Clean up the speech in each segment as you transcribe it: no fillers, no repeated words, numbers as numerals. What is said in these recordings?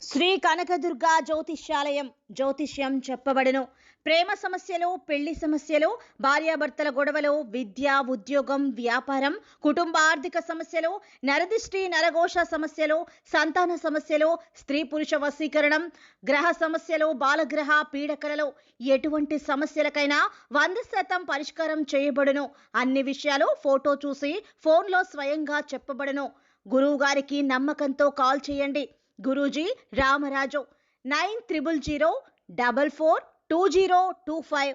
శ్రీ కనకదుర్గా జ్యోతిష్యాలయం జ్యోతిష్యం చెప్పబడును. ప్రేమ సమస్యలు, పెళ్లి సమస్యలు, భార్యాభర్తల గొడవలు, విద్య, ఉద్యోగం, వ్యాపారం, కుటుంబ ఆర్థిక సమస్యలు, నరదిష్టి, నరఘోష సమస్యలు, సంతాన సమస్యలు, స్త్రీ పురుష వశీకరణం, గ్రహ సమస్యలు, బాలగ్రహ పీడకలలో ఎటువంటి సమస్యలకైనా 100% పరిష్కారం చేయబడును. అన్ని విషయాలు ఫోటో చూసి ఫోన్లో స్వయంగా చెప్పబడును. గురువు గారికి నమ్మకంతో కాల్ చేయండి. గురూజీ రామరాజు 9300442025.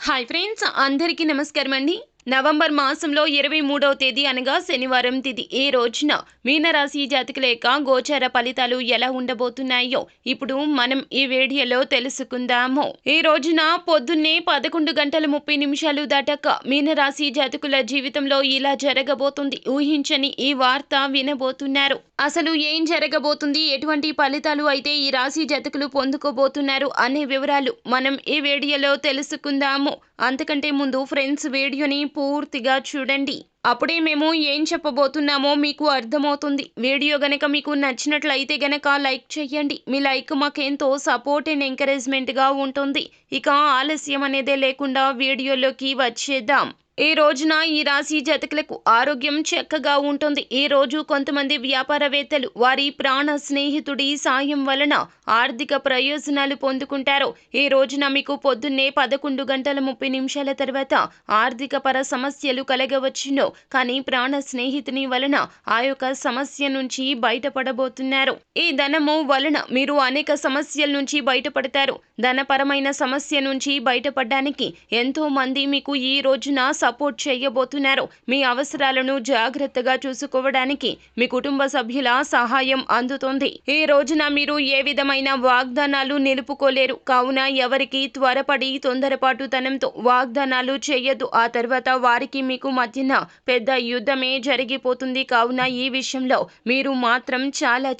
హాయ్ ఫ్రెండ్స్, అందరికీ నమస్కారం అండి. నవంబర్ మాసంలో 23వ తేదీ అనగా శనివారం తిథి ఈ రోజున మీనరాశి జాతకుల యొక్క గోచార ఫలితాలు ఎలా ఉండబోతున్నాయో ఇప్పుడు మనం ఈ వీడియోలో తెలుసుకుందాము. ఈ రోజున పొద్దున్నే 11:30 దాటాక మీనరాశి జాతకుల జీవితంలో ఇలా జరగబోతుంది. ఊహించని ఈ వార్త వినబోతున్నారు. అసలు ఏం జరగబోతుంది, ఎటువంటి ఫలితాలు అయితే ఈ రాశి జాతకులు పొందుకోబోతున్నారు అనే వివరాలు మనం ఈ వీడియోలో తెలుసుకుందాము. అంతకంటే ముందు ఫ్రెండ్స్, వీడియోని పూర్తిగా చూడండి. అప్పుడే మేము ఏం చెప్పబోతున్నామో మీకు అర్థమవుతుంది. వీడియో గనక మీకు నచ్చినట్లయితే గనక లైక్ చేయండి. మీ లైక్ మాకెంతో సపోర్ట్ అండ్ ఎంకరేజ్మెంట్గా ఉంటుంది. ఇక ఆలస్యం అనేదే లేకుండా వీడియోలోకి వచ్చేద్దాం. ఈ రోజున ఈ రాశి జాతకులకు ఆరోగ్యం చక్కగా ఉంటుంది. ఈ రోజు కొంతమంది వ్యాపారవేత్తలు వారి ప్రాణ స్నేహితుడి సాయం వలన ఆర్థిక ప్రయోజనాలు పొందుకుంటారు. ఈ రోజున మీకు పొద్దున్నే 11:30 తర్వాత ఆర్థిక పర సమస్యలు కలగవచ్చును. కానీ ప్రాణ స్నేహితుని వలన ఆ యొక్క సమస్య నుంచి బయటపడబోతున్నారు. ఈ ధనము వలన మీరు అనేక సమస్యల నుంచి బయటపడతారు. ధనపరమైన సమస్య నుంచి బయటపడడానికి ఎంతో మంది మీకు ఈ రోజున సపోర్ట్ చేయబోతున్నారు. మీ అవసరాలను జాగ్రత్తగా చూసుకోవడానికి మీ కుటుంబ సభ్యుల సహాయం అందుతుంది. ఈ రోజున మీరు ఏ విధమైన వాగ్దానాలు నిలుపుకోలేరు. కావున ఎవరికి త్వరపడి తొందరపాటుతనంతో వాగ్దానాలు చేయొద్దు. ఆ తర్వాత వారికి మీకు మధ్యన పెద్ద యుద్ధమే జరిగిపోతుంది. కావున ఈ విషయంలో మీరు మాత్రం చాలా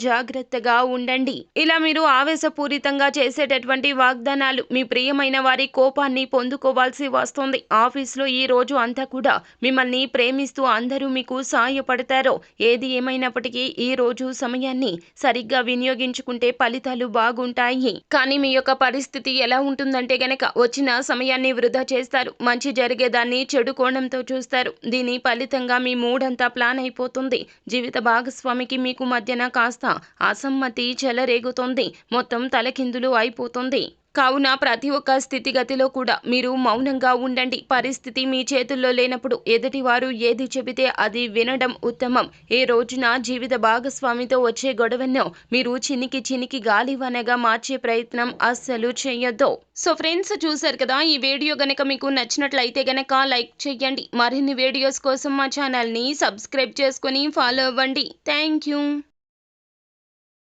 జాగ్రత్తగా ఉండండి. ఇలా మీరు ఆవేశపూరితంగా చేసేటటువంటి వాగ్దానాలు మీ ప్రియమైన వారి కోపాన్ని పొందుకోవాల్సి వస్తుంది. ఆఫీస్లో ఈ రోజు అంతా కూడా మిమ్మల్ని ప్రేమిస్తూ అందరూ మీకు సహాయపడతారు. ఏది ఏమైనప్పటికీ ఈ రోజు సమయాన్ని సరిగ్గా వినియోగించుకుంటే ఫలితాలు బాగుంటాయి. కానీ మీ యొక్క పరిస్థితి ఎలా ఉంటుందంటే గనక వచ్చిన సమయాన్ని వృధా చేస్తారు. మంచి జరిగేదాన్ని చెడు కోణంతో చూస్తారు. దీని ఫలితంగా మీ మూడంతా ప్లాన్ అయిపోతుంది. జీవిత భాగస్వామికి మీకు మధ్యన కాస్త అసమ్మతి చెలరేగుతుంది. మొత్తం తలకిందులు అయిపోతుంది. కావున ప్రతి ఒక్క స్థితిగతిలో కూడా మీరు మౌనంగా ఉండండి. పరిస్థితి మీ చేతుల్లో లేనప్పుడు ఎదుటివారు ఏది చెబితే అది వినడం ఉత్తమం. ఈ రోజున జీవిత భాగస్వామితో వచ్చే గొడవను మీరు చినికి గాలివానగా మార్చే ప్రయత్నం అస్సలు చేయొద్దు. సో ఫ్రెండ్స్, చూసారు కదా, ఈ వీడియో గనక మీకు నచ్చినట్లయితే గనక లైక్ చేయండి. మరిన్ని వీడియోస్ కోసం మా ఛానల్ని సబ్స్క్రైబ్ చేసుకొని ఫాలో అవ్వండి. Thank you.